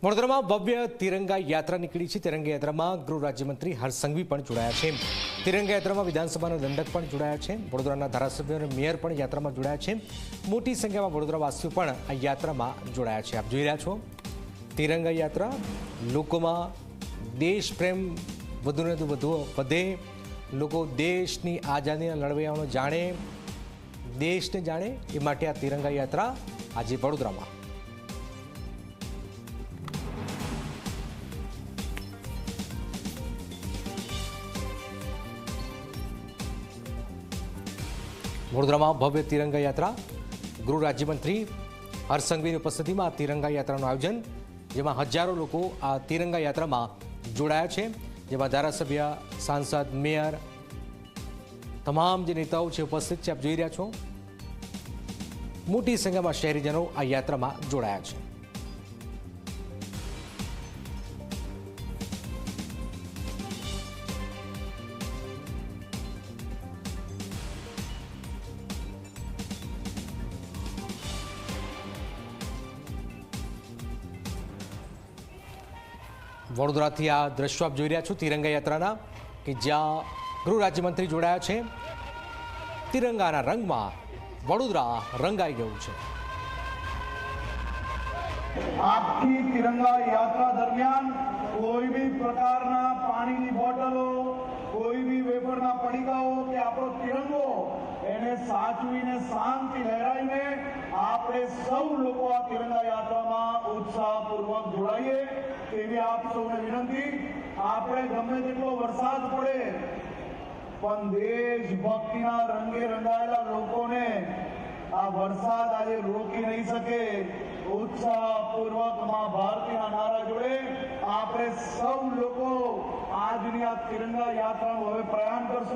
વડોદરામાં ભવ્ય તિરંગા યાત્રા નીકળી છે। તિરંગા યાત્રામાં ગૃહ રાજ્યમંત્રી હર્ષ સંઘવી પણ જોડાયા છે। તિરંગા યાત્રામાં વિધાનસભાના દંડક પણ જોડાયા છે। વડોદરાના ધારાસભ્ય અને મેયર પણ યાત્રામાં જોડાયા છે। મોટી સંખ્યામાં વડોદરાવાસીઓ પણ આ યાત્રામાં જોડાયા છે। આપ જોઈ રહ્યા છો તિરંગા યાત્રા, લોકોમાં દેશ પ્રેમ વધુને વધુ વધે, લોકો દેશની આઝાદીના લડવૈયાઓને જાણે, દેશને જાણે એ માટે આ તિરંગા યાત્રા આજે વડોદરામાં વડોદરામાં ભવ્ય તિરંગા યાત્રા, ગૃહ રાજ્યમંત્રી હર્ષ સંઘવીની ઉપસ્થિતિમાં આ તિરંગા યાત્રાનું આયોજન, જેમાં હજારો લોકો આ તિરંગા યાત્રામાં જોડાયા છે। જેમાં ધારાસભ્ય, સાંસદ, મેયર, તમામ જે નેતાઓ છે ઉપસ્થિત છે। આપ જોઈ રહ્યા છો મોટી સંખ્યામાં શહેરીજનો આ યાત્રામાં જોડાયા છે। વડોદરાથી આ દ્રશ્યો આપ જોઈ રહ્યા છો તિરંગા યાત્રાના, કે જ્યાં ગૃહ રાજ્યમંત્રી જોડાયા છે। તિરંગાના રંગમાં વડોદરા રંગાઈ ગયું છે। આખી તિરંગા યાત્રા દરમિયાન કોઈ भी પ્રકારના પાણીની બોટલો, કોઈ भी વેપરના પડીકાઓ કે આપણો તિરંગો એને સાચવીને શાંતિ લહેરાઈને આપણે સૌ લોકો આ તિરંગા યાત્રામાં ઉત્સાહપૂર્વક જોડાઈએ તેવી આપ સૌને વિનંતી। આપણે ગમે તેટલો વરસાદ પડે પણ દેશભક્તિના રંગે રંગાયેલા લોકોને આ વરસાદ આજે રોકી નહીં શકે। ઉત્સાહપૂર્વક માં ભારતીના નારા જોડે આપણે સૌ લોકો આજની આ તિરંગા યાત્રાનું હવે પ્રયાણ કરશું।